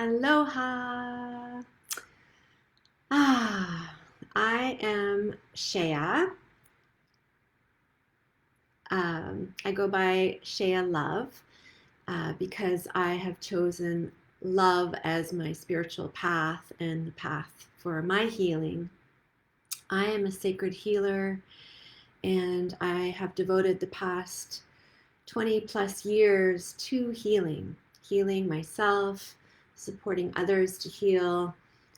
Aloha. Ah, I am Shaeah. I go by Shaeah Love because I have chosen love as my spiritual path and the path for my healing. I am a sacred healer, and I have devoted the past 20 plus years to healing myself, supporting others to heal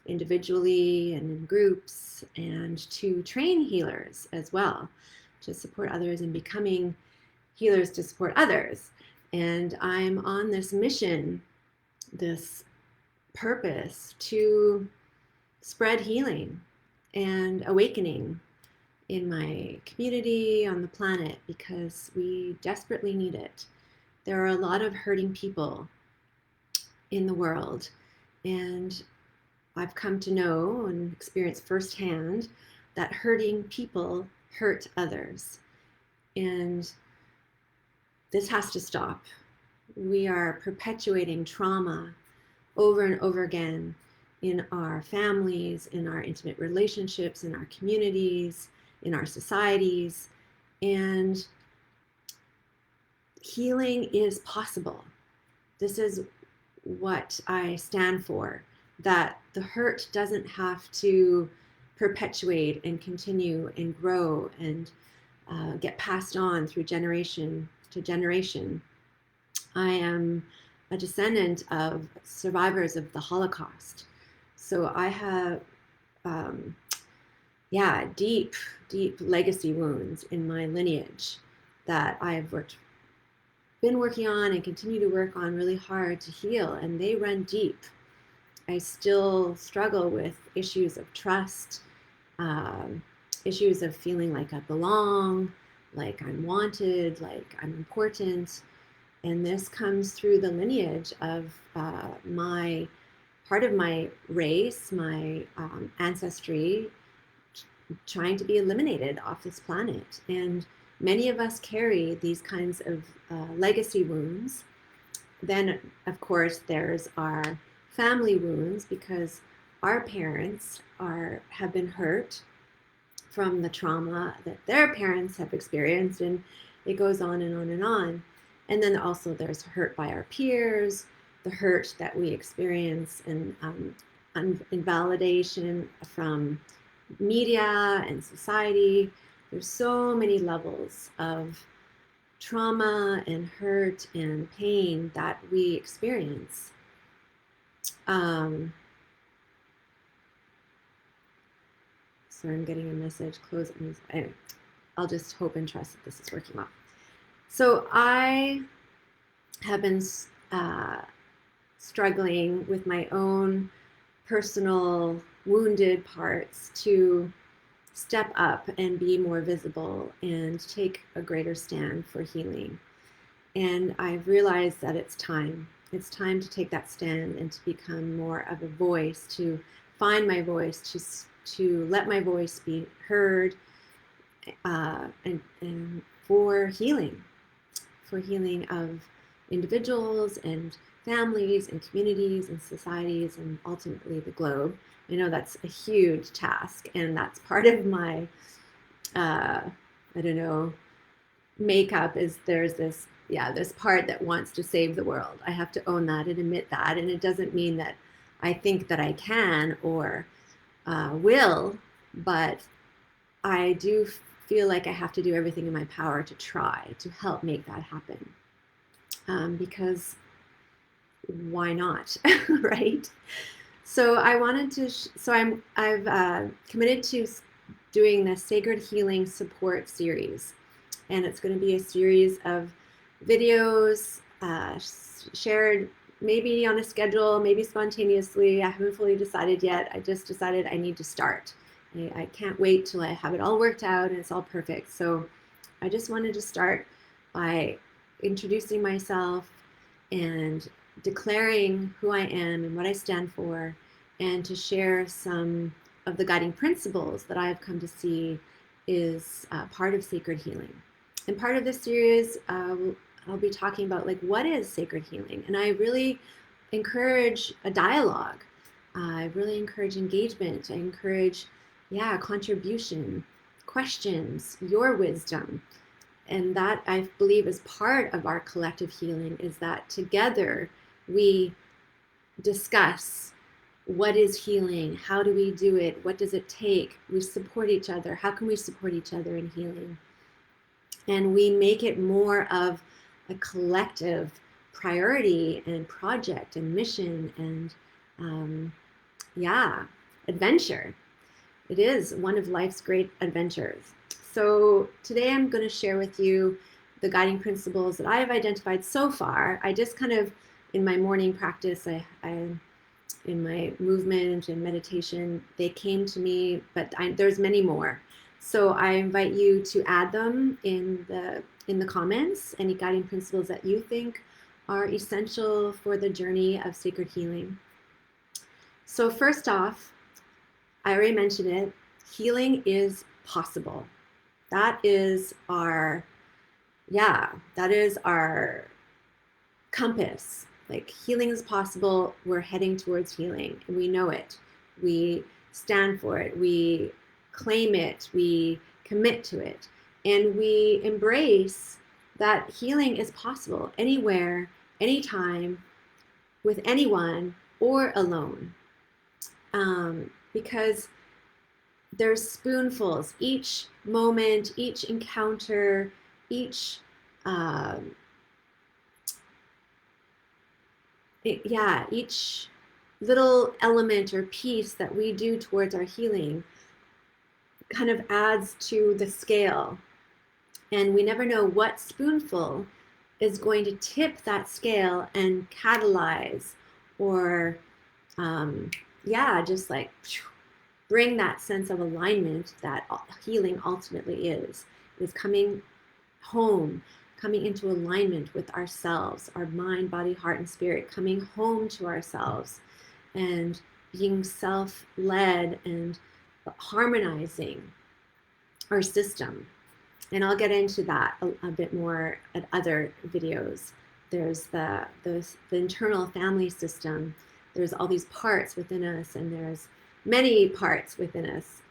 individually and in groups, and to train healers as well, to support others and becoming healers to support others. And I'm on this mission, this purpose to spread healing and awakening in my community, on the planet, because we desperately need it. There are a lot of hurting people in the world, and I've come to know and experience firsthand that hurting people hurt others. And this has to stop. We are perpetuating trauma over and over again in our families, in our intimate relationships, in our communities, in our societies. And healing is possible. This is what I stand for, that the hurt doesn't have to perpetuate and continue and grow and get passed on through generation to generation. I am a descendant of survivors of the Holocaust. So I have, deep, deep legacy wounds in my lineage that I've been working on and continue to work on really hard to heal, and they run deep. I still struggle with issues of trust, issues of feeling like I belong, like I'm wanted, like I'm important. And this comes through the lineage of my part of my race, my ancestry, trying to be eliminated off this planet. And many of us carry these kinds of legacy wounds. Then, of course, there's our family wounds, because our parents have been hurt from the trauma that their parents have experienced, and it goes on and on and on. And then also there's hurt by our peers, the hurt that we experience, and invalidation from media and society. There's so many levels of trauma and hurt and pain that we experience. So I'm getting a message, close. Anyway, I'll just hope and trust that this is working well. So I have been struggling with my own personal wounded parts to step up and be more visible and take a greater stand for healing. And I've realized that it's time. It's time to take that stand and to become more of a voice, to find my voice, to let my voice be heard, and for healing of individuals and families and communities and societies and ultimately the globe. I know that's a huge task, and that's part of my, makeup, is there's this part that wants to save the world. I have to own that and admit that, and it doesn't mean that I think that I can or will, but I do feel like I have to do everything in my power to try to help make that happen. Because why not, right? So I wanted to. I've committed to doing the Sacred Healing Support Series, and it's going to be a series of videos shared, maybe on a schedule, maybe spontaneously. I haven't fully decided yet. I just decided I need to start. I can't wait till I have it all worked out and it's all perfect. So I just wanted to start by introducing myself and declaring who I am and what I stand for, and to share some of the guiding principles that I've come to see is part of sacred healing. And part of this series, I'll be talking about, like, what is sacred healing? And I really encourage a dialogue. I really encourage engagement. I encourage, contribution, questions, your wisdom. And that, I believe, is part of our collective healing, is that together we discuss what is healing, how do we do it, what does it take, we support each other, how can we support each other in healing, and we make it more of a collective priority and project and mission and adventure. It is one of life's great adventures. So today I'm going to share with you the guiding principles that I have identified so far. I just kind of, in my morning practice, I in my movement and meditation, they came to me, but there's many more. So I invite you to add them in the comments, any guiding principles that you think are essential for the journey of sacred healing. So first off, I already mentioned it, healing is possible. That is our compass. Like, healing is possible. We're heading towards healing, and we know it. We stand for it. We claim it. We commit to it. And we embrace that healing is possible anywhere, anytime, with anyone, or alone. Because there's spoonfuls. Each moment, each encounter, each each little element or piece that we do towards our healing kind of adds to the scale. And we never know what spoonful is going to tip that scale and catalyze or just like bring that sense of alignment that healing ultimately is coming home, coming into alignment with ourselves, our mind, body, heart, and spirit, coming home to ourselves and being self-led and harmonizing our system. And I'll get into that a bit more at other videos. There's the internal family system. There's all these parts within us, and there's many parts within us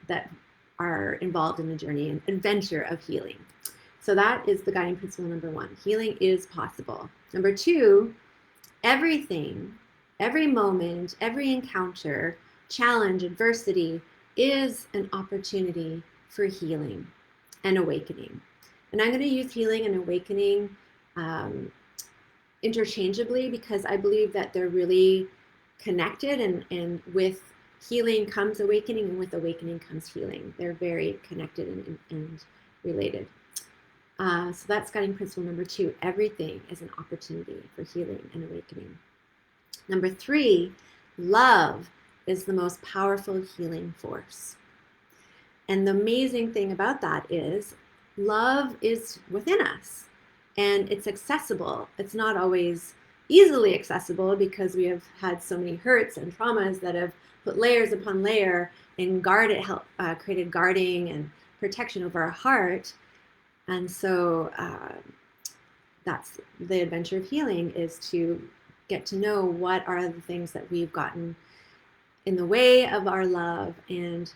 that are involved in the journey and adventure of healing. So that is the guiding principle number one. Healing is possible. Number two, everything, every moment, every encounter, challenge, adversity is an opportunity for healing and awakening. And I'm going to use healing and awakening interchangeably, because I believe that they're really connected, and with healing comes awakening, and with awakening comes healing. They're very connected and related. So that's guiding principle number two. Everything is an opportunity for healing and awakening. Number three, love is the most powerful healing force. And the amazing thing about that is love is within us, and it's accessible. It's not always easily accessible, because we have had so many hurts and traumas that have put layers upon layer and created guarding and protection over our heart. And so that's the adventure of healing, is to get to know what are the things that we've gotten in the way of our love, and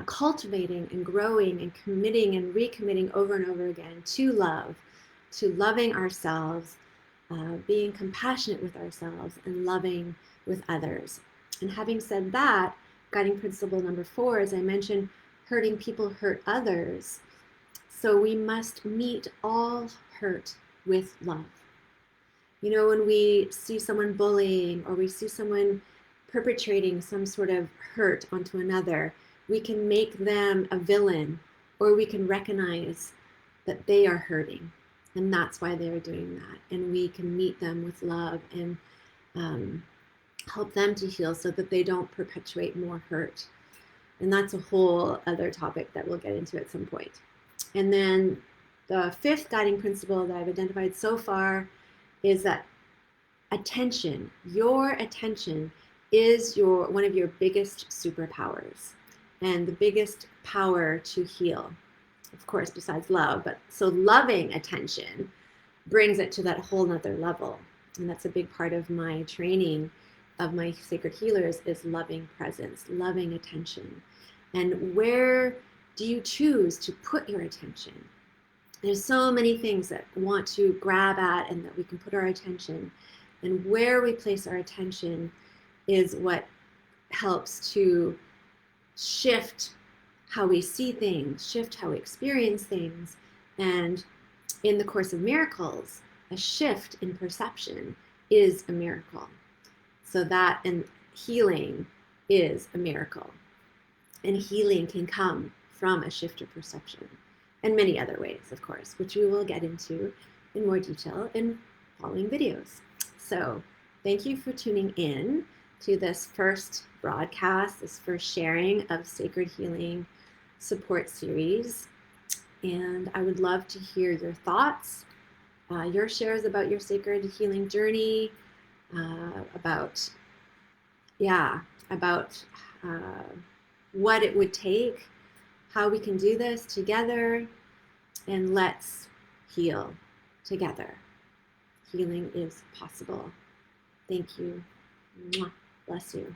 cultivating and growing and committing and recommitting over and over again to love, to loving ourselves, being compassionate with ourselves, and loving with others. And having said that, guiding principle number four, as I mentioned, hurting people hurt others. So we must meet all hurt with love. You know, when we see someone bullying, or we see someone perpetrating some sort of hurt onto another, we can make them a villain, or we can recognize that they are hurting, and that's why they're doing that. And we can meet them with love and help them to heal, so that they don't perpetuate more hurt. And that's a whole other topic that we'll get into at some point. And then the fifth guiding principle that I've identified so far is that attention, your attention, is one of your biggest superpowers, and the biggest power to heal, of course, besides love. But so loving attention brings it to that whole nother level. And that's a big part of my training of my sacred healers is loving presence, loving attention. And where do you choose to put your attention? There's so many things that want to grab at and that we can put our attention. And where we place our attention is what helps to shift how we see things, shift how we experience things. And in the Course of Miracles, a shift in perception is a miracle. So that and healing is a miracle. And healing can come from a shift of perception and many other ways, of course, which we will get into in more detail in following videos. So thank you for tuning in to this first broadcast, this first sharing of Sacred Healing Support Series. And I would love to hear your thoughts, your shares about your sacred healing journey, about what it would take, how we can do this together, and let's heal together. Healing is possible. Thank you. Bless you.